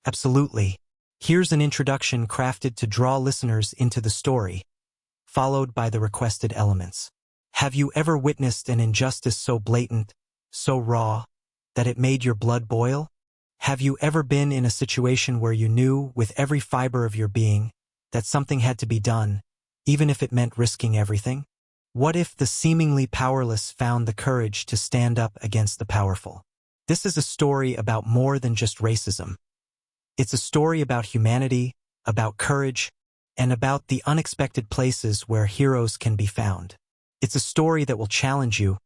Absolutely. Here's an introduction crafted to draw listeners into the story, followed by the requested elements. Have you ever witnessed an injustice so blatant, so raw, that it made your blood boil? Have you ever been in a situation where you knew, with every fiber of your being, that something had to be done, even if it meant risking everything? What if the seemingly powerless found the courage to stand up against the powerful? This is a story about more than just racism. It's a story about humanity, about courage, and about the unexpected places where heroes can be found. It's a story that will challenge you,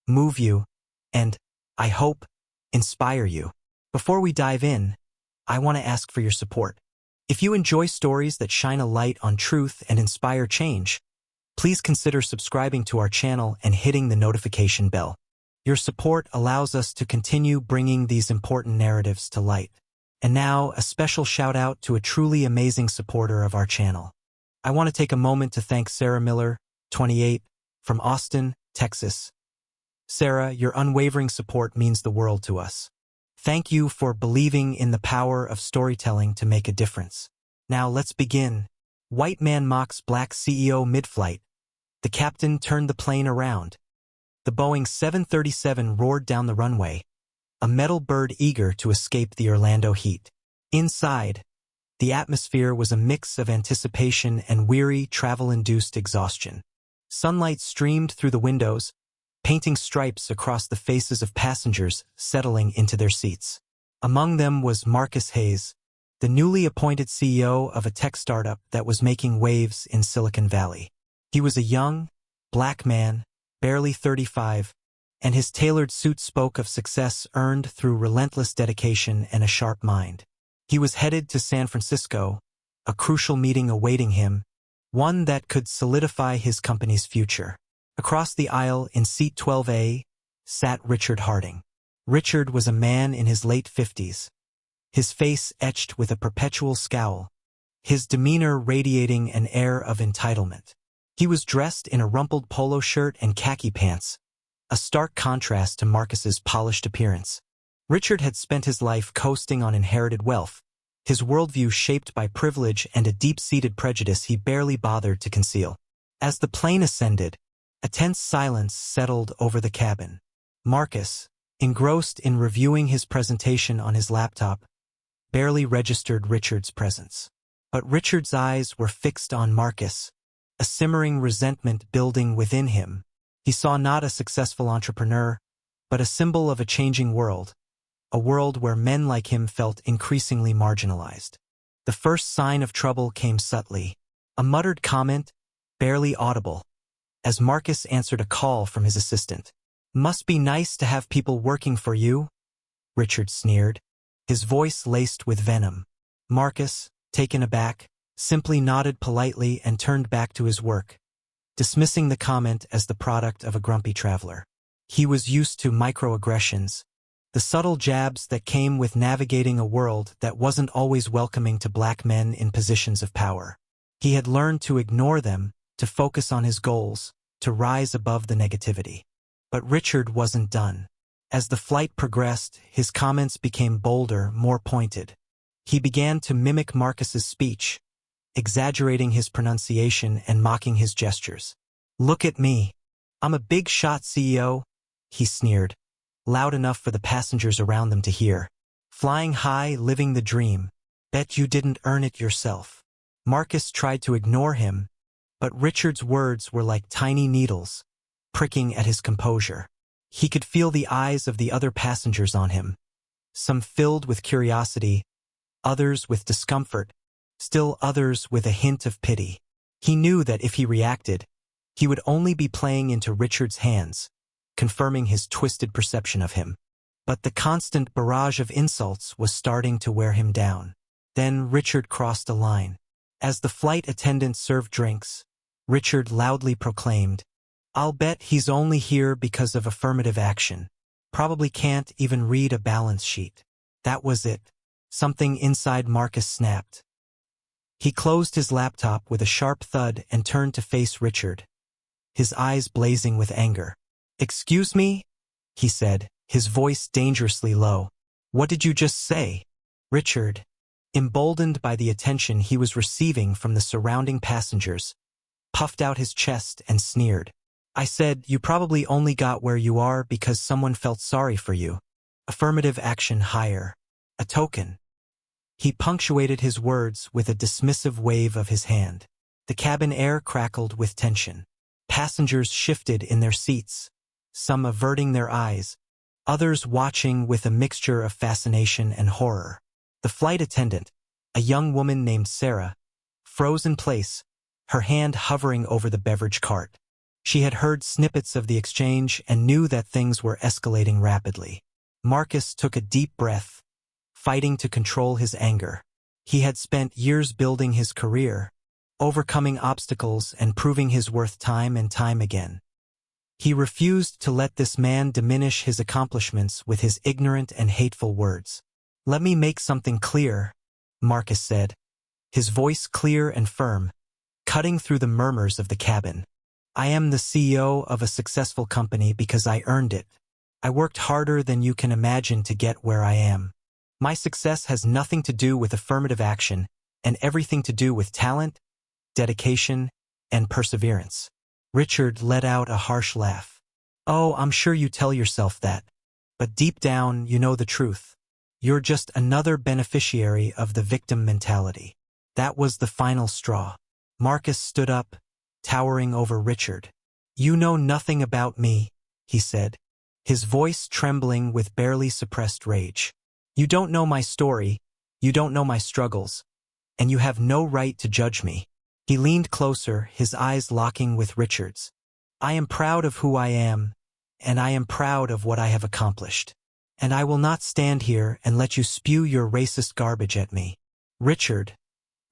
move you, and, I hope, inspire you. Before we dive in, I want to ask for your support. If you enjoy stories that shine a light on truth and inspire change, please consider subscribing to our channel and hitting the notification bell. Your support allows us to continue bringing these important narratives to light. And now, a special shout out to a truly amazing supporter of our channel. I want to take a moment to thank Sarah Miller, 28, from Austin, Texas. Sarah, your unwavering support means the world to us. Thank you for believing in the power of storytelling to make a difference. Now let's begin. White man mocks black CEO mid-flight. The captain turned the plane around. The Boeing 737 roared down the runway, a metal bird eager to escape the Orlando heat. Inside, the atmosphere was a mix of anticipation and weary, travel-induced exhaustion. Sunlight streamed through the windows, painting stripes across the faces of passengers settling into their seats. Among them was Marcus Hayes, the newly appointed CEO of a tech startup that was making waves in Silicon Valley. He was a young, black man, barely 35, and his tailored suit spoke of success earned through relentless dedication and a sharp mind. He was headed to San Francisco, a crucial meeting awaiting him, one that could solidify his company's future. Across the aisle in seat 12A sat Richard Harding. Richard was a man in his late 50s, his face etched with a perpetual scowl, his demeanor radiating an air of entitlement. He was dressed in a rumpled polo shirt and khaki pants, a stark contrast to Marcus's polished appearance. Richard had spent his life coasting on inherited wealth, his worldview shaped by privilege and a deep-seated prejudice he barely bothered to conceal. As the plane ascended, a tense silence settled over the cabin. Marcus, engrossed in reviewing his presentation on his laptop, barely registered Richard's presence. But Richard's eyes were fixed on Marcus, a simmering resentment building within him. He saw not a successful entrepreneur, but a symbol of a changing world, a world where men like him felt increasingly marginalized. The first sign of trouble came subtly, a muttered comment, barely audible, as Marcus answered a call from his assistant. "Must be nice to have people working for you," Richard sneered, his voice laced with venom. Marcus, taken aback, simply nodded politely and turned back to his work, dismissing the comment as the product of a grumpy traveler. He was used to microaggressions, the subtle jabs that came with navigating a world that wasn't always welcoming to black men in positions of power. He had learned to ignore them, to focus on his goals, to rise above the negativity. But Richard wasn't done. As the flight progressed, his comments became bolder, more pointed. He began to mimic Marcus's speech, exaggerating his pronunciation and mocking his gestures. "Look at me. I'm a big shot CEO," he sneered, loud enough for the passengers around them to hear. "Flying high, living the dream. Bet you didn't earn it yourself." Marcus tried to ignore him, but Richard's words were like tiny needles, pricking at his composure. He could feel the eyes of the other passengers on him, some filled with curiosity, others with discomfort, still others with a hint of pity. He knew that if he reacted, he would only be playing into Richard's hands, confirming his twisted perception of him. But the constant barrage of insults was starting to wear him down. Then Richard crossed a line. As the flight attendant served drinks, Richard loudly proclaimed, "I'll bet he's only here because of affirmative action. Probably can't even read a balance sheet." That was it. Something inside Marcus snapped. He closed his laptop with a sharp thud and turned to face Richard, his eyes blazing with anger. "Excuse me?" he said, his voice dangerously low. "What did you just say?" Richard, emboldened by the attention he was receiving from the surrounding passengers, puffed out his chest and sneered. I said, you probably only got where you are because someone felt sorry for you. Affirmative action higher. A token. He punctuated his words with a dismissive wave of his hand. The cabin air crackled with tension. Passengers shifted in their seats, some averting their eyes, others watching with a mixture of fascination and horror. The flight attendant, a young woman named Sarah, froze in place, her hand hovering over the beverage cart. She had heard snippets of the exchange and knew that things were escalating rapidly. Marcus took a deep breath, fighting to control his anger. He had spent years building his career, overcoming obstacles and proving his worth time and time again. He refused to let this man diminish his accomplishments with his ignorant and hateful words. Let me make something clear, Marcus said, his voice clear and firm, cutting through the murmurs of the cabin. I am the CEO of a successful company because I earned it. I worked harder than you can imagine to get where I am. My success has nothing to do with affirmative action and everything to do with talent, dedication, and perseverance. Richard let out a harsh laugh. Oh, I'm sure you tell yourself that. But deep down, you know the truth. You're just another beneficiary of the victim mentality. That was the final straw. Marcus stood up, towering over Richard. You know nothing about me, he said, his voice trembling with barely suppressed rage. You don't know my story, you don't know my struggles, and you have no right to judge me. He leaned closer, his eyes locking with Richard's. I am proud of who I am, and I am proud of what I have accomplished. And I will not stand here and let you spew your racist garbage at me. Richard,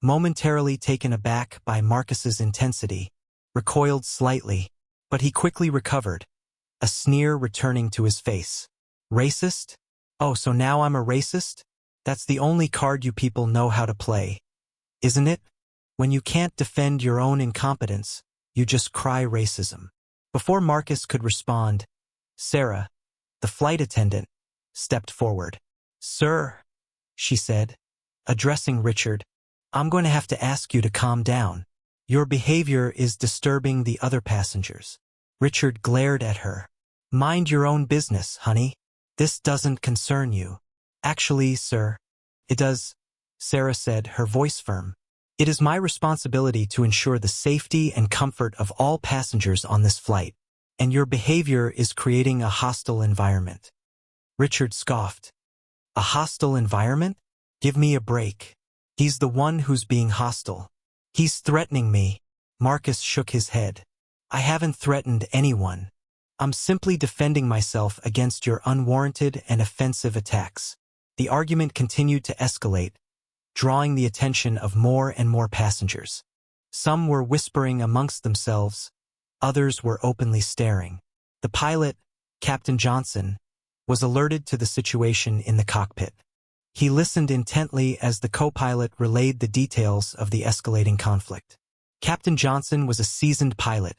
momentarily taken aback by Marcus's intensity, recoiled slightly, but he quickly recovered, a sneer returning to his face. Racist? Oh, so now I'm a racist? That's the only card you people know how to play, isn't it? When you can't defend your own incompetence, you just cry racism. Before Marcus could respond, Sarah, the flight attendant, stepped forward. Sir, she said, addressing Richard, I'm going to have to ask you to calm down. Your behavior is disturbing the other passengers. Richard glared at her. Mind your own business, honey. This doesn't concern you. Actually, sir, it does, Sarah said, her voice firm. It is my responsibility to ensure the safety and comfort of all passengers on this flight, and your behavior is creating a hostile environment. Richard scoffed. A hostile environment? Give me a break. He's the one who's being hostile. He's threatening me. Marcus shook his head. I haven't threatened anyone. I'm simply defending myself against your unwarranted and offensive attacks. The argument continued to escalate, drawing the attention of more and more passengers. Some were whispering amongst themselves, others were openly staring. The pilot, Captain Johnson, was alerted to the situation in the cockpit. He listened intently as the co-pilot relayed the details of the escalating conflict. Captain Johnson was a seasoned pilot,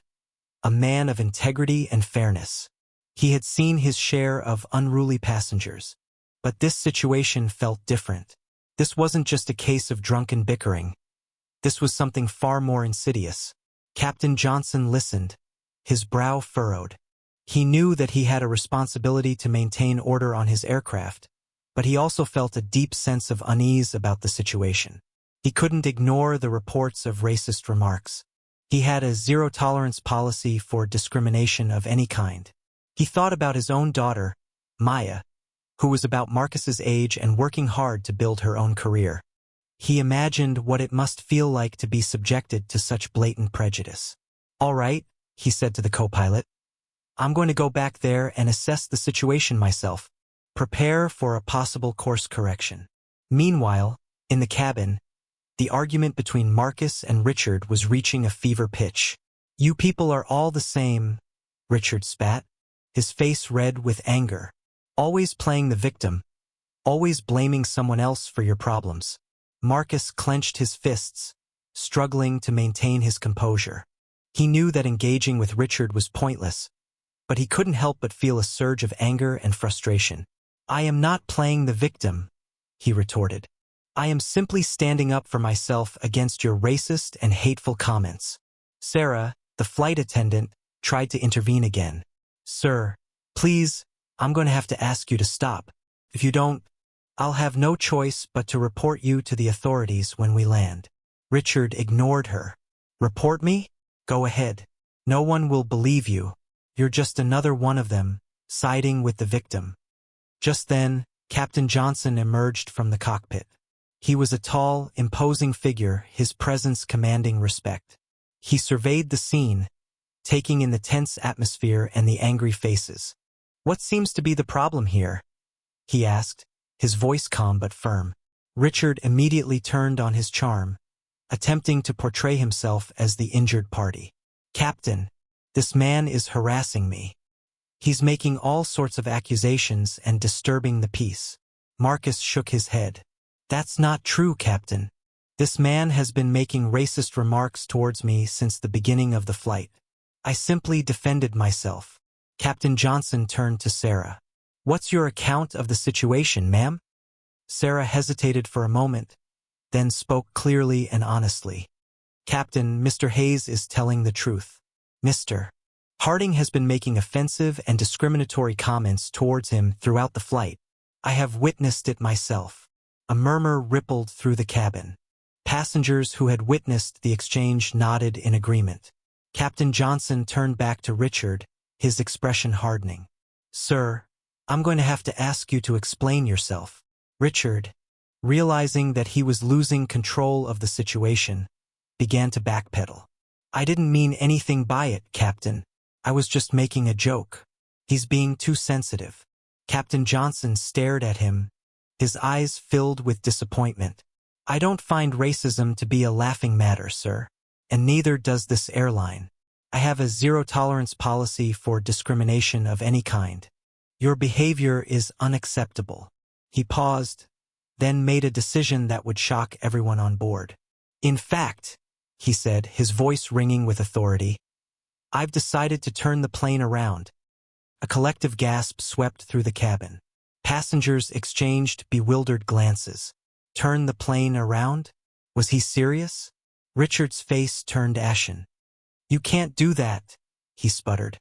a man of integrity and fairness. He had seen his share of unruly passengers, but this situation felt different. This wasn't just a case of drunken bickering. This was something far more insidious. Captain Johnson listened, his brow furrowed. He knew that he had a responsibility to maintain order on his aircraft, but he also felt a deep sense of unease about the situation. He couldn't ignore the reports of racist remarks. He had a zero-tolerance policy for discrimination of any kind. He thought about his own daughter, Maya, who was about Marcus's age and working hard to build her own career. He imagined what it must feel like to be subjected to such blatant prejudice. All right, he said to the co-pilot. I'm going to go back there and assess the situation myself. Prepare for a possible course correction. Meanwhile, in the cabin, the argument between Marcus and Richard was reaching a fever pitch. You people are all the same, Richard spat, his face red with anger. Always playing the victim, always blaming someone else for your problems. Marcus clenched his fists, struggling to maintain his composure. He knew that engaging with Richard was pointless, but he couldn't help but feel a surge of anger and frustration. I am not playing the victim, he retorted. I am simply standing up for myself against your racist and hateful comments. Sarah, the flight attendant, tried to intervene again. Sir, please, I'm going to have to ask you to stop. If you don't, I'll have no choice but to report you to the authorities when we land. Richard ignored her. Report me? Go ahead. No one will believe you. You're just another one of them, siding with the victim. Just then, Captain Johnson emerged from the cockpit. He was a tall, imposing figure, his presence commanding respect. He surveyed the scene, taking in the tense atmosphere and the angry faces. What seems to be the problem here? He asked, his voice calm but firm. Richard immediately turned on his charm, attempting to portray himself as the injured party. Captain, this man is harassing me. He's making all sorts of accusations and disturbing the peace. Marcus shook his head. That's not true, Captain. This man has been making racist remarks towards me since the beginning of the flight. I simply defended myself. Captain Johnson turned to Sarah. What's your account of the situation, ma'am? Sarah hesitated for a moment, then spoke clearly and honestly. Captain, Mr. Hayes is telling the truth. Mr. Harding has been making offensive and discriminatory comments towards him throughout the flight. I have witnessed it myself. A murmur rippled through the cabin. Passengers who had witnessed the exchange nodded in agreement. Captain Johnson turned back to Richard, his expression hardening. Sir, I'm going to have to ask you to explain yourself. Richard, realizing that he was losing control of the situation, began to backpedal. I didn't mean anything by it, Captain. I was just making a joke. He's being too sensitive. Captain Johnson stared at him, his eyes filled with disappointment. I don't find racism to be a laughing matter, sir, and neither does this airline. I have a zero-tolerance policy for discrimination of any kind. Your behavior is unacceptable. He paused, then made a decision that would shock everyone on board. In fact, he said, his voice ringing with authority, I've decided to turn the plane around. A collective gasp swept through the cabin. Passengers exchanged bewildered glances. Turn the plane around? Was he serious? Richard's face turned ashen. You can't do that, he sputtered.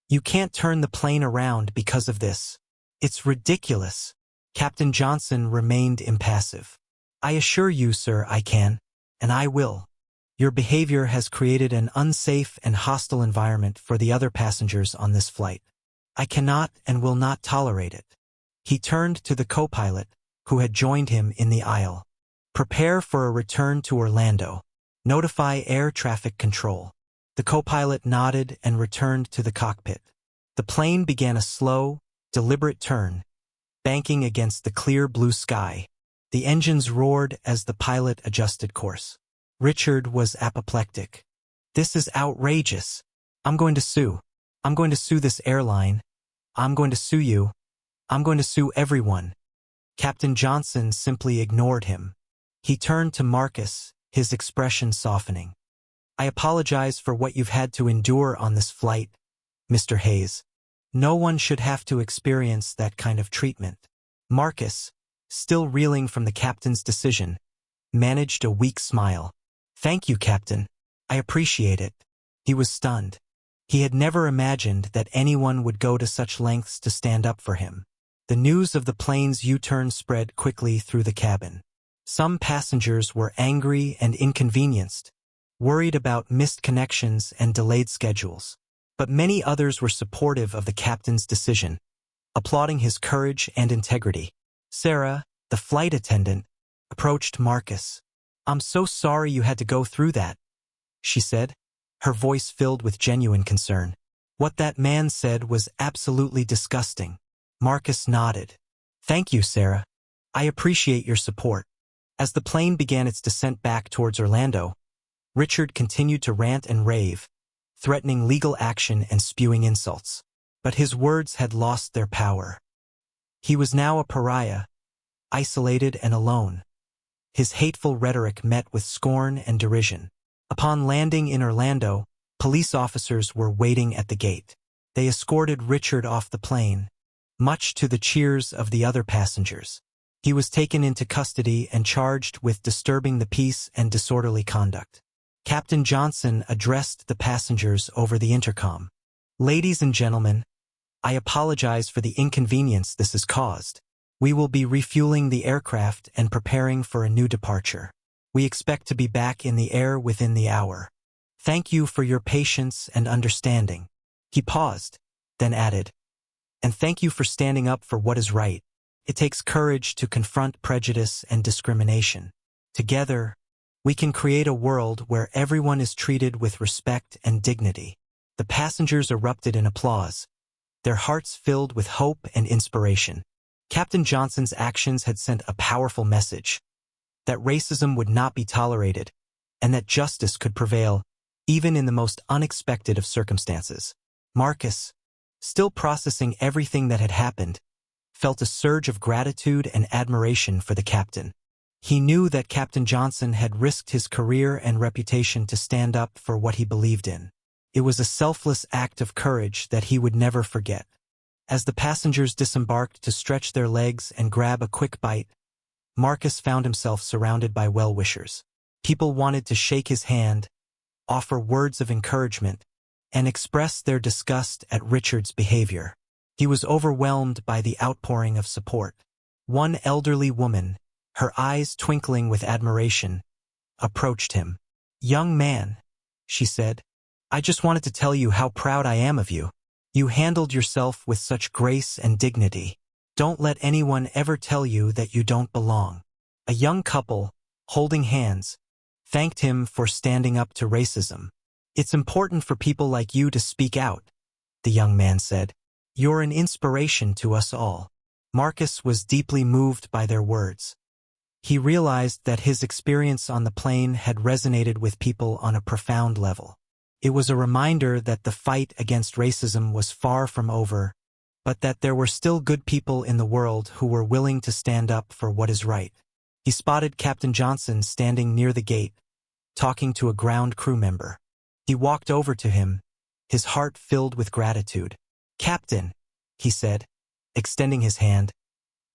You can't turn the plane around because of this. It's ridiculous. Captain Johnson remained impassive. I assure you, sir, I can, and I will. Your behavior has created an unsafe and hostile environment for the other passengers on this flight. I cannot and will not tolerate it. He turned to the co-pilot, who had joined him in the aisle. Prepare for a return to Orlando. Notify air traffic control. The co-pilot nodded and returned to the cockpit. The plane began a slow, deliberate turn, banking against the clear blue sky. The engines roared as the pilot adjusted course. Richard was apoplectic. This is outrageous. I'm going to sue. I'm going to sue this airline. I'm going to sue you. I'm going to sue everyone. Captain Johnson simply ignored him. He turned to Marcus, his expression softening. I apologize for what you've had to endure on this flight, Mr. Hayes. No one should have to experience that kind of treatment. Marcus, still reeling from the captain's decision, managed a weak smile. Thank you, Captain. I appreciate it. He was stunned. He had never imagined that anyone would go to such lengths to stand up for him. The news of the plane's U-turn spread quickly through the cabin. Some passengers were angry and inconvenienced, worried about missed connections and delayed schedules. But many others were supportive of the captain's decision, applauding his courage and integrity. Sarah, the flight attendant, approached Marcus. I'm so sorry you had to go through that, she said, her voice filled with genuine concern. What that man said was absolutely disgusting. Marcus nodded. Thank you, Sarah. I appreciate your support. As the plane began its descent back towards Orlando, Richard continued to rant and rave, threatening legal action and spewing insults. But his words had lost their power. He was now a pariah, isolated and alone. His hateful rhetoric met with scorn and derision. Upon landing in Orlando, police officers were waiting at the gate. They escorted Richard off the plane, much to the cheers of the other passengers. He was taken into custody and charged with disturbing the peace and disorderly conduct. Captain Johnson addressed the passengers over the intercom. "Ladies and gentlemen, I apologize for the inconvenience this has caused. We will be refueling the aircraft and preparing for a new departure. We expect to be back in the air within the hour. Thank you for your patience and understanding." He paused, then added, "And thank you for standing up for what is right. It takes courage to confront prejudice and discrimination. Together, we can create a world where everyone is treated with respect and dignity." The passengers erupted in applause, their hearts filled with hope and inspiration. Captain Johnson's actions had sent a powerful message that racism would not be tolerated and that justice could prevail even in the most unexpected of circumstances. Marcus, still processing everything that had happened, felt a surge of gratitude and admiration for the captain. He knew that Captain Johnson had risked his career and reputation to stand up for what he believed in. It was a selfless act of courage that he would never forget. As the passengers disembarked to stretch their legs and grab a quick bite, Marcus found himself surrounded by well-wishers. People wanted to shake his hand, offer words of encouragement, and express their disgust at Richard's behavior. He was overwhelmed by the outpouring of support. One elderly woman, her eyes twinkling with admiration, approached him. "Young man," she said, "I just wanted to tell you how proud I am of you. You handled yourself with such grace and dignity. Don't let anyone ever tell you that you don't belong." A young couple, holding hands, thanked him for standing up to racism. "It's important for people like you to speak out," the young man said. "You're an inspiration to us all." Marcus was deeply moved by their words. He realized that his experience on the plane had resonated with people on a profound level. It was a reminder that the fight against racism was far from over, but that there were still good people in the world who were willing to stand up for what is right. He spotted Captain Johnson standing near the gate, talking to a ground crew member. He walked over to him, his heart filled with gratitude. "Captain," he said, extending his hand,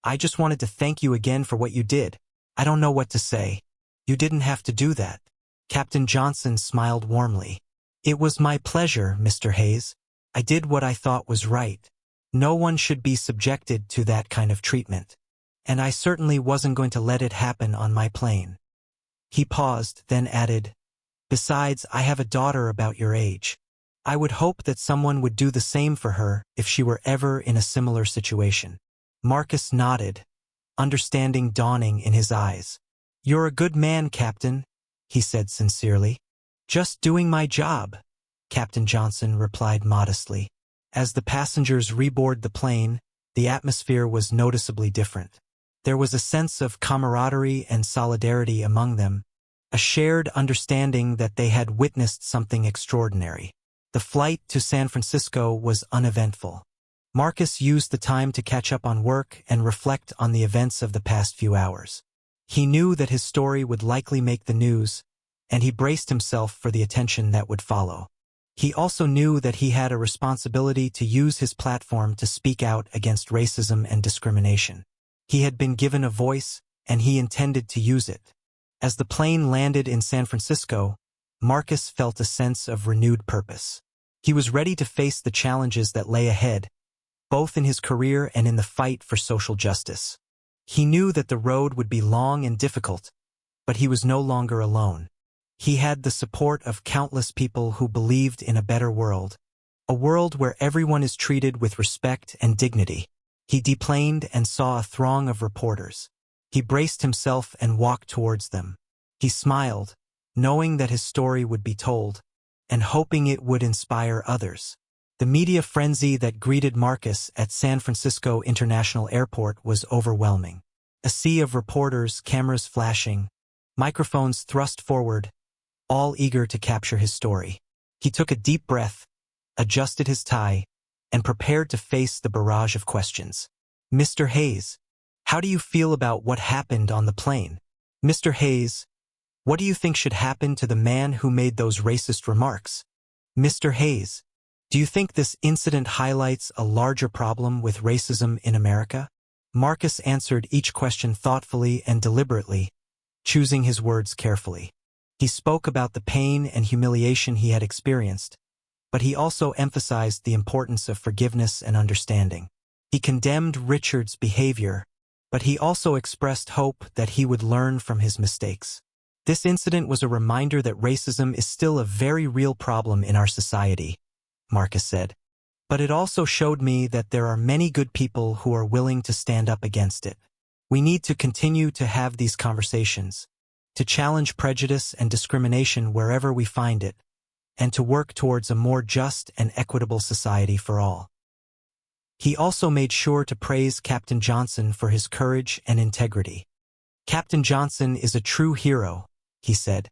"I just wanted to thank you again for what you did. I don't know what to say. You didn't have to do that." Captain Johnson smiled warmly. "It was my pleasure, Mr. Hayes. I did what I thought was right. No one should be subjected to that kind of treatment. And I certainly wasn't going to let it happen on my plane." He paused, then added, "Besides, I have a daughter about your age. I would hope that someone would do the same for her if she were ever in a similar situation." Marcus nodded, understanding dawning in his eyes. "You're a good man, Captain," he said sincerely. "Just doing my job," Captain Johnson replied modestly. As the passengers reboarded the plane, the atmosphere was noticeably different. There was a sense of camaraderie and solidarity among them, a shared understanding that they had witnessed something extraordinary. The flight to San Francisco was uneventful. Marcus used the time to catch up on work and reflect on the events of the past few hours. He knew that his story would likely make the news, and he braced himself for the attention that would follow. He also knew that he had a responsibility to use his platform to speak out against racism and discrimination. He had been given a voice, and he intended to use it. As the plane landed in San Francisco, Marcus felt a sense of renewed purpose. He was ready to face the challenges that lay ahead, both in his career and in the fight for social justice. He knew that the road would be long and difficult, but he was no longer alone. He had the support of countless people who believed in a better world, a world where everyone is treated with respect and dignity. He deplaned and saw a throng of reporters. He braced himself and walked towards them. He smiled, knowing that his story would be told, and hoping it would inspire others. The media frenzy that greeted Marcus at San Francisco International Airport was overwhelming. A sea of reporters, cameras flashing, microphones thrust forward, all eager to capture his story. He took a deep breath, adjusted his tie, and prepared to face the barrage of questions. "Mr. Hayes, how do you feel about what happened on the plane? Mr. Hayes, what do you think should happen to the man who made those racist remarks? Mr. Hayes, do you think this incident highlights a larger problem with racism in America?" Marcus answered each question thoughtfully and deliberately, choosing his words carefully. He spoke about the pain and humiliation he had experienced, but he also emphasized the importance of forgiveness and understanding. He condemned Richard's behavior, but he also expressed hope that he would learn from his mistakes. This incident was a reminder that racism is still a very real problem in our society, Marcus said. But it also showed me that there are many good people who are willing to stand up against it. We need to continue to have these conversations, to challenge prejudice and discrimination wherever we find it, and to work towards a more just and equitable society for all. He also made sure to praise Captain Johnson for his courage and integrity. Captain Johnson is a true hero, he said.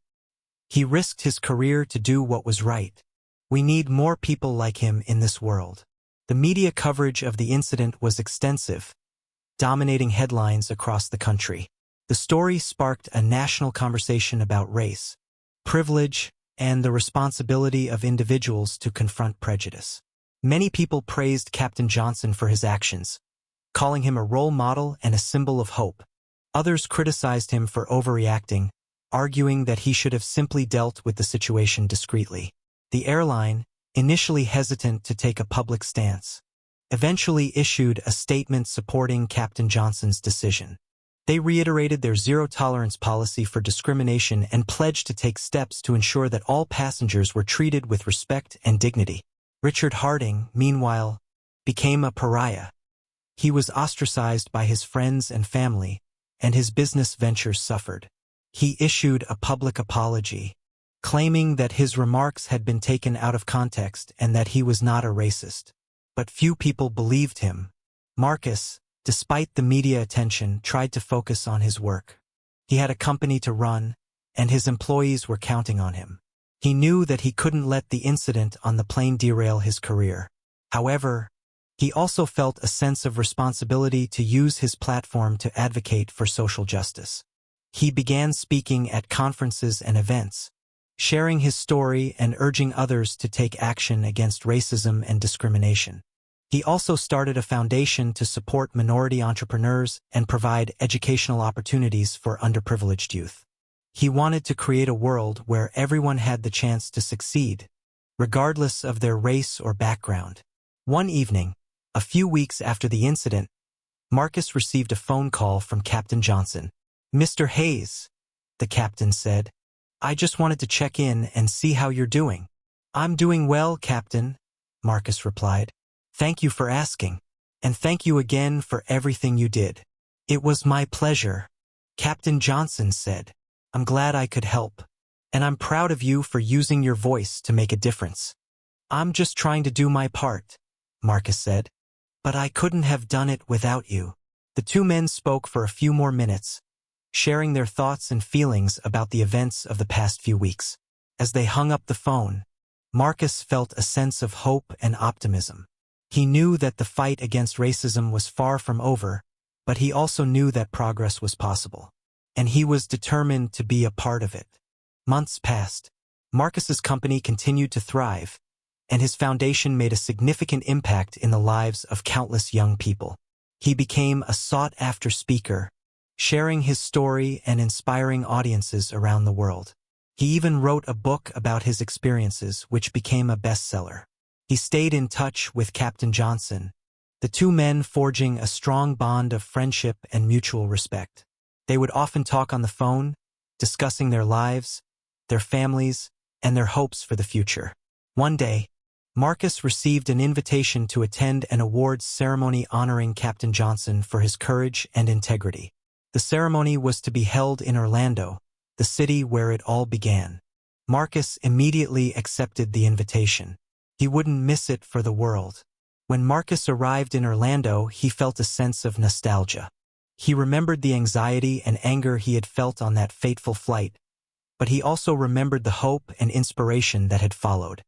He risked his career to do what was right. We need more people like him in this world. The media coverage of the incident was extensive, dominating headlines across the country. The story sparked a national conversation about race, privilege, and the responsibility of individuals to confront prejudice. Many people praised Captain Johnson for his actions, calling him a role model and a symbol of hope. Others criticized him for overreacting, arguing that he should have simply dealt with the situation discreetly. The airline, initially hesitant to take a public stance, eventually issued a statement supporting Captain Johnson's decision. They reiterated their zero-tolerance policy for discrimination and pledged to take steps to ensure that all passengers were treated with respect and dignity. Richard Harding, meanwhile, became a pariah. He was ostracized by his friends and family, and his business ventures suffered. He issued a public apology, claiming that his remarks had been taken out of context and that he was not a racist. But few people believed him. Marcus, despite the media attention, tried to focus on his work. He had a company to run, and his employees were counting on him. He knew that he couldn't let the incident on the plane derail his career. However, he also felt a sense of responsibility to use his platform to advocate for social justice. He began speaking at conferences and events, sharing his story and urging others to take action against racism and discrimination. He also started a foundation to support minority entrepreneurs and provide educational opportunities for underprivileged youth. He wanted to create a world where everyone had the chance to succeed, regardless of their race or background. One evening, a few weeks after the incident, Marcus received a phone call from Captain Johnson. "Mr. Hayes," the captain said, "I just wanted to check in and see how you're doing." "I'm doing well, Captain," Marcus replied. "Thank you for asking. And thank you again for everything you did." "It was my pleasure," Captain Johnson said. "I'm glad I could help. And I'm proud of you for using your voice to make a difference." "I'm just trying to do my part," Marcus said. "But I couldn't have done it without you." The two men spoke for a few more minutes, sharing their thoughts and feelings about the events of the past few weeks. As they hung up the phone, Marcus felt a sense of hope and optimism. He knew that the fight against racism was far from over, but he also knew that progress was possible. And he was determined to be a part of it. Months passed. Marcus's company continued to thrive, and his foundation made a significant impact in the lives of countless young people. He became a sought-after speaker, sharing his story and inspiring audiences around the world. He even wrote a book about his experiences, which became a bestseller. He stayed in touch with Captain Johnson, the two men forging a strong bond of friendship and mutual respect. They would often talk on the phone, discussing their lives, their families, and their hopes for the future. One day, Marcus received an invitation to attend an awards ceremony honoring Captain Johnson for his courage and integrity. The ceremony was to be held in Orlando, the city where it all began. Marcus immediately accepted the invitation. He wouldn't miss it for the world. When Marcus arrived in Orlando, he felt a sense of nostalgia. He remembered the anxiety and anger he had felt on that fateful flight, but he also remembered the hope and inspiration that had followed.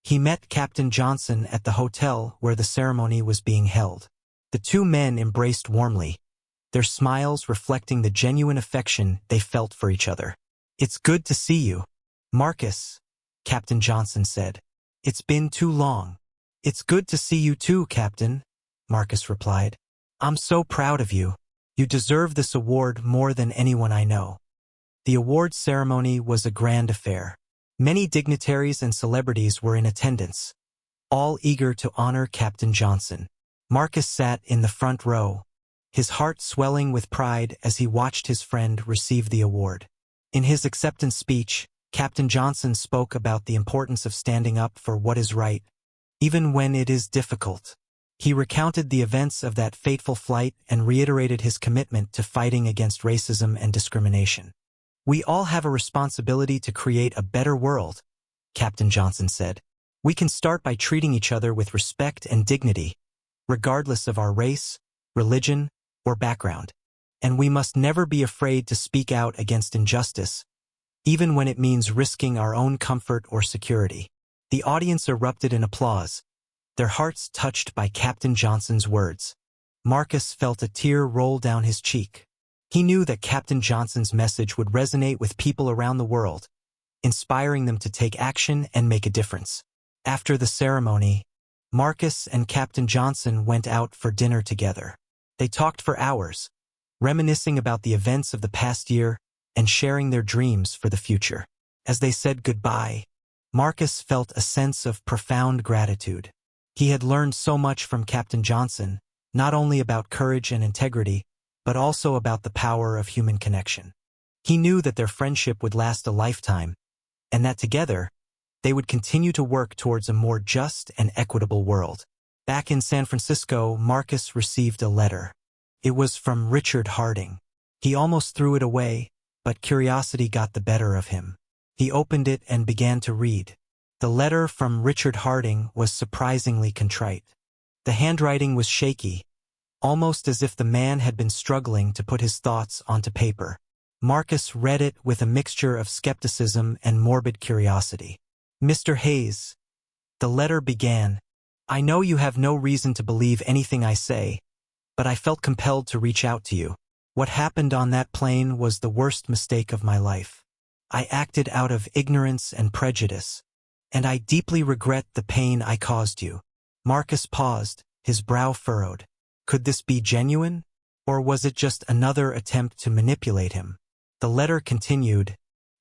He met Captain Johnson at the hotel where the ceremony was being held. The two men embraced warmly, their smiles reflecting the genuine affection they felt for each other. "It's good to see you, Marcus," Captain Johnson said. "It's been too long." "It's good to see you too, Captain," Marcus replied. I'm so proud of you. You deserve this award more than anyone I know. The awards ceremony was a grand affair. Many dignitaries and celebrities were in attendance, all eager to honor Captain Johnson. Marcus sat in the front row, his heart swelling with pride as he watched his friend receive the award. In his acceptance speech, Captain Johnson spoke about the importance of standing up for what is right, even when it is difficult. He recounted the events of that fateful flight and reiterated his commitment to fighting against racism and discrimination. We all have a responsibility to create a better world, Captain Johnson said. We can start by treating each other with respect and dignity, regardless of our race, religion, or background. And we must never be afraid to speak out against injustice, even when it means risking our own comfort or security. The audience erupted in applause, their hearts touched by Captain Johnson's words. Marcus felt a tear roll down his cheek. He knew that Captain Johnson's message would resonate with people around the world, inspiring them to take action and make a difference. After the ceremony, Marcus and Captain Johnson went out for dinner together. They talked for hours, reminiscing about the events of the past year and sharing their dreams for the future. As they said goodbye, Marcus felt a sense of profound gratitude. He had learned so much from Captain Johnson, not only about courage and integrity, but also about the power of human connection. He knew that their friendship would last a lifetime, and that together, they would continue to work towards a more just and equitable world. Back in San Francisco, Marcus received a letter. It was from Richard Harding. He almost threw it away, but curiosity got the better of him. He opened it and began to read. The letter from Richard Harding was surprisingly contrite. The handwriting was shaky, almost as if the man had been struggling to put his thoughts onto paper. Marcus read it with a mixture of skepticism and morbid curiosity. Mr. Hayes, the letter began, I know you have no reason to believe anything I say, but I felt compelled to reach out to you. What happened on that plane was the worst mistake of my life. I acted out of ignorance and prejudice, and I deeply regret the pain I caused you. Marcus paused, his brow furrowed. Could this be genuine, or was it just another attempt to manipulate him? The letter continued,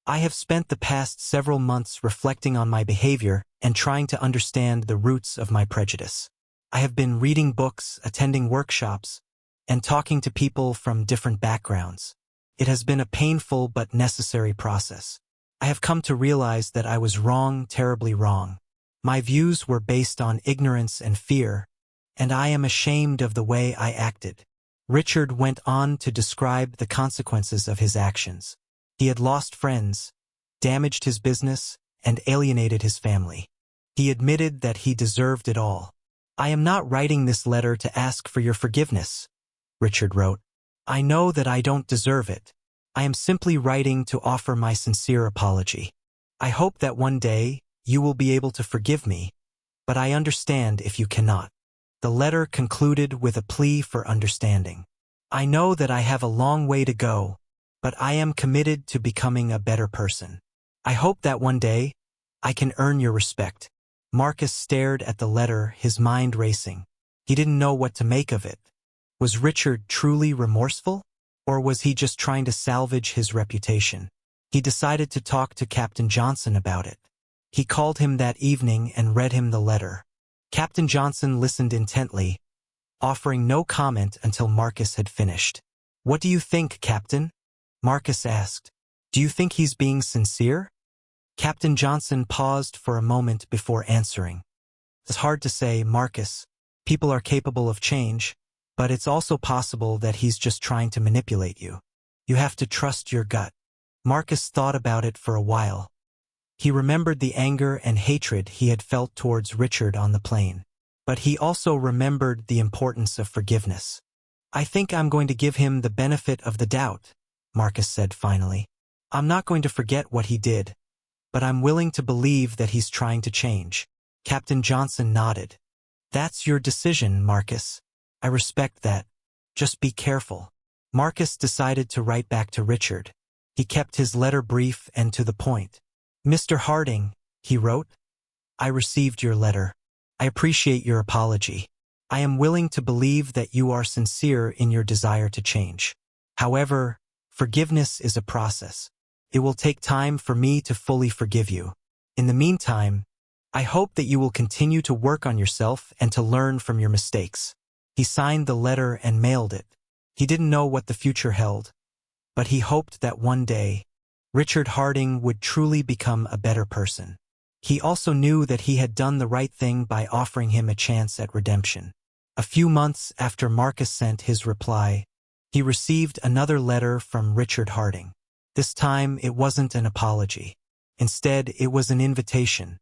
I have spent the past several months reflecting on my behavior and trying to understand the roots of my prejudice. I have been reading books, attending workshops, and talking to people from different backgrounds. It has been a painful but necessary process. I have come to realize that I was wrong, terribly wrong. My views were based on ignorance and fear, and I am ashamed of the way I acted. Richard went on to describe the consequences of his actions. He had lost friends, damaged his business, and alienated his family. He admitted that he deserved it all. I am not writing this letter to ask for your forgiveness, Richard wrote. I know that I don't deserve it. I am simply writing to offer my sincere apology. I hope that one day you will be able to forgive me, but I understand if you cannot. The letter concluded with a plea for understanding. I know that I have a long way to go, but I am committed to becoming a better person. I hope that one day I can earn your respect. Marcus stared at the letter, his mind racing. He didn't know what to make of it. Was Richard truly remorseful? Or was he just trying to salvage his reputation? He decided to talk to Captain Johnson about it. He called him that evening and read him the letter. Captain Johnson listened intently, offering no comment until Marcus had finished. What do you think, Captain? Marcus asked. Do you think he's being sincere? Captain Johnson paused for a moment before answering. It's hard to say, Marcus. People are capable of change, but it's also possible that he's just trying to manipulate you. You have to trust your gut. Marcus thought about it for a while. He remembered the anger and hatred he had felt towards Richard on the plane. But he also remembered the importance of forgiveness. I think I'm going to give him the benefit of the doubt, Marcus said finally. I'm not going to forget what he did, but I'm willing to believe that he's trying to change. Captain Johnson nodded. That's your decision, Marcus. I respect that. Just be careful. Marcus decided to write back to Richard. He kept his letter brief and to the point. Mr. Harding, he wrote, I received your letter. I appreciate your apology. I am willing to believe that you are sincere in your desire to change. However, forgiveness is a process. It will take time for me to fully forgive you. In the meantime, I hope that you will continue to work on yourself and to learn from your mistakes. He signed the letter and mailed it. He didn't know what the future held, but he hoped that one day, Richard Harding would truly become a better person. He also knew that he had done the right thing by offering him a chance at redemption. A few months after Marcus sent his reply, he received another letter from Richard Harding. This time, it wasn't an apology. Instead, it was an invitation.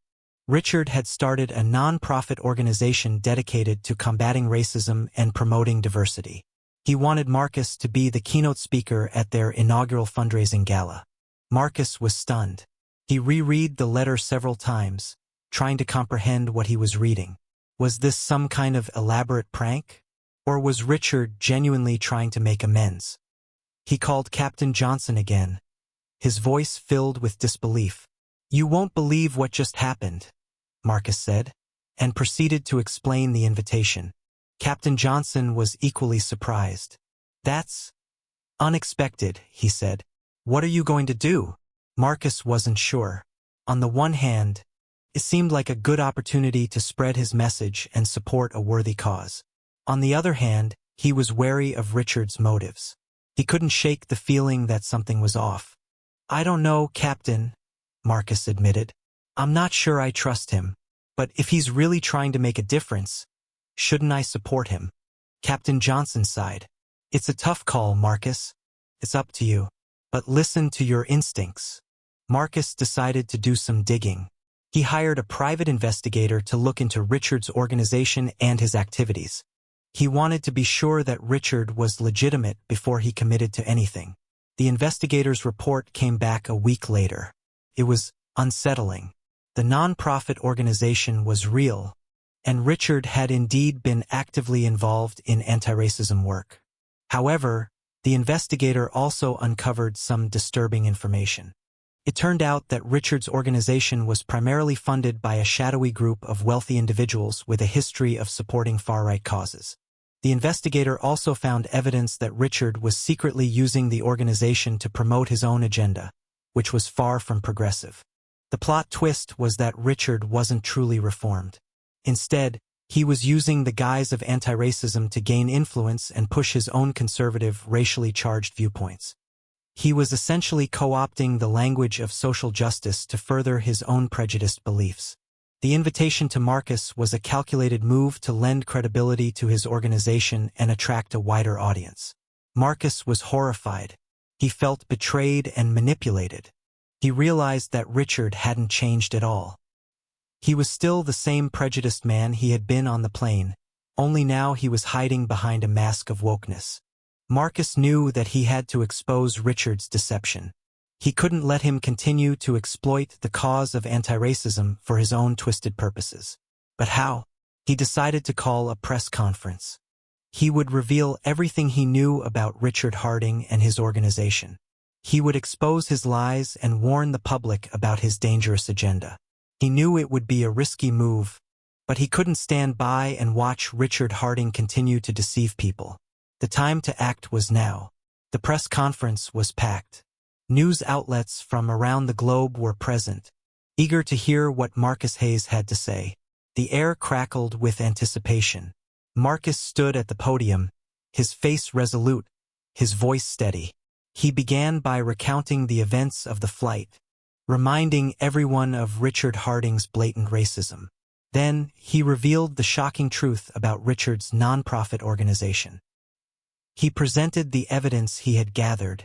Richard had started a non-profit organization dedicated to combating racism and promoting diversity. He wanted Marcus to be the keynote speaker at their inaugural fundraising gala. Marcus was stunned. He reread the letter several times, trying to comprehend what he was reading. Was this some kind of elaborate prank? Or was Richard genuinely trying to make amends? He called Captain Johnson again, his voice filled with disbelief. "You won't believe what just happened," Marcus said, and proceeded to explain the invitation. Captain Johnson was equally surprised. "That's unexpected," he said. "What are you going to do?" Marcus wasn't sure. On the one hand, it seemed like a good opportunity to spread his message and support a worthy cause. On the other hand, he was wary of Richard's motives. He couldn't shake the feeling that something was off. "I don't know, Captain," Marcus admitted. "I'm not sure I trust him. But if he's really trying to make a difference, shouldn't I support him?" Captain Johnson sighed. "It's a tough call, Marcus. It's up to you. But listen to your instincts." Marcus decided to do some digging. He hired a private investigator to look into Richard's organization and his activities. He wanted to be sure that Richard was legitimate before he committed to anything. The investigator's report came back a week later. It was unsettling. The non-profit organization was real, and Richard had indeed been actively involved in anti-racism work. However, the investigator also uncovered some disturbing information. It turned out that Richard's organization was primarily funded by a shadowy group of wealthy individuals with a history of supporting far-right causes. The investigator also found evidence that Richard was secretly using the organization to promote his own agenda, which was far from progressive. The plot twist was that Richard wasn't truly reformed. Instead, he was using the guise of anti-racism to gain influence and push his own conservative, racially charged viewpoints. He was essentially co-opting the language of social justice to further his own prejudiced beliefs. The invitation to Marcus was a calculated move to lend credibility to his organization and attract a wider audience. Marcus was horrified. He felt betrayed and manipulated. He realized that Richard hadn't changed at all. He was still the same prejudiced man he had been on the plane, only now he was hiding behind a mask of wokeness. Marcus knew that he had to expose Richard's deception. He couldn't let him continue to exploit the cause of anti-racism for his own twisted purposes. But how? He decided to call a press conference. He would reveal everything he knew about Richard Harding and his organization. He would expose his lies and warn the public about his dangerous agenda. He knew it would be a risky move, but he couldn't stand by and watch Richard Harding continue to deceive people. The time to act was now. The press conference was packed. News outlets from around the globe were present, eager to hear what Marcus Hayes had to say. The air crackled with anticipation. Marcus stood at the podium, his face resolute, his voice steady. He began by recounting the events of the flight, reminding everyone of Richard Harding's blatant racism. Then, he revealed the shocking truth about Richard's nonprofit organization. He presented the evidence he had gathered,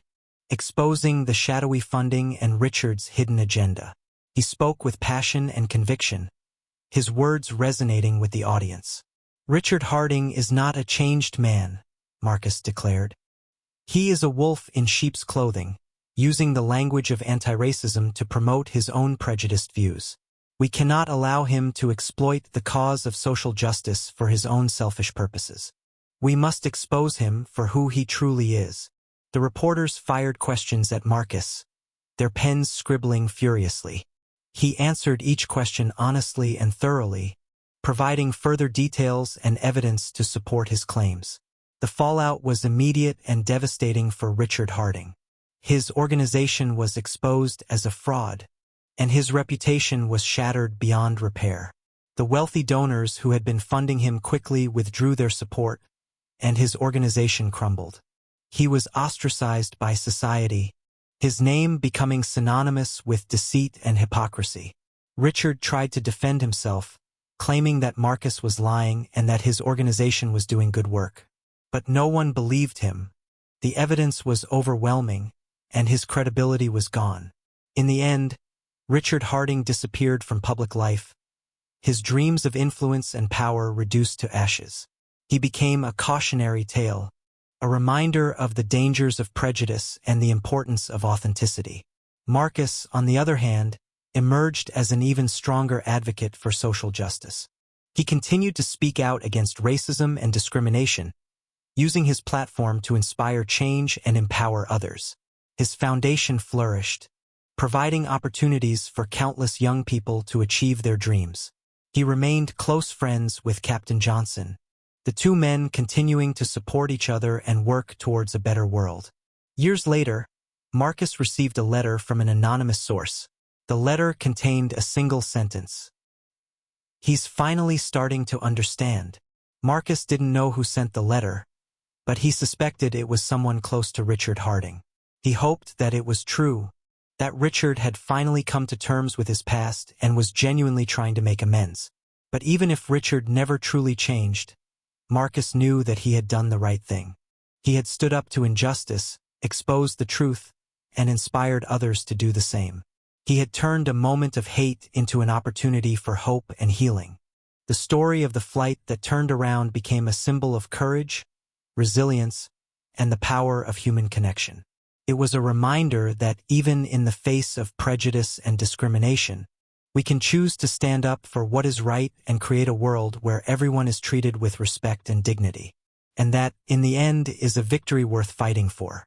exposing the shadowy funding and Richard's hidden agenda. He spoke with passion and conviction, his words resonating with the audience. "Richard Harding is not a changed man," Marcus declared. "He is a wolf in sheep's clothing, using the language of anti-racism to promote his own prejudiced views. We cannot allow him to exploit the cause of social justice for his own selfish purposes. We must expose him for who he truly is." The reporters fired questions at Marcus, their pens scribbling furiously. He answered each question honestly and thoroughly, providing further details and evidence to support his claims. The fallout was immediate and devastating for Richard Harding. His organization was exposed as a fraud, and his reputation was shattered beyond repair. The wealthy donors who had been funding him quickly withdrew their support, and his organization crumbled. He was ostracized by society, his name becoming synonymous with deceit and hypocrisy. Richard tried to defend himself, claiming that Marcus was lying and that his organization was doing good work. But no one believed him. The evidence was overwhelming, and his credibility was gone. In the end, Richard Harding disappeared from public life, his dreams of influence and power reduced to ashes. He became a cautionary tale, a reminder of the dangers of prejudice and the importance of authenticity. Marcus, on the other hand, emerged as an even stronger advocate for social justice. He continued to speak out against racism and discrimination, using his platform to inspire change and empower others. His foundation flourished, providing opportunities for countless young people to achieve their dreams. He remained close friends with Captain Johnson, the two men continuing to support each other and work towards a better world. Years later, Marcus received a letter from an anonymous source. The letter contained a single sentence. "He's finally starting to understand." Marcus didn't know who sent the letter, but he suspected it was someone close to Richard Harding. He hoped that it was true, that Richard had finally come to terms with his past and was genuinely trying to make amends. But even if Richard never truly changed, Marcus knew that he had done the right thing. He had stood up to injustice, exposed the truth, and inspired others to do the same. He had turned a moment of hate into an opportunity for hope and healing. The story of the flight that turned around became a symbol of courage, resilience, and the power of human connection. It was a reminder that even in the face of prejudice and discrimination, we can choose to stand up for what is right and create a world where everyone is treated with respect and dignity. And that, in the end, is a victory worth fighting for.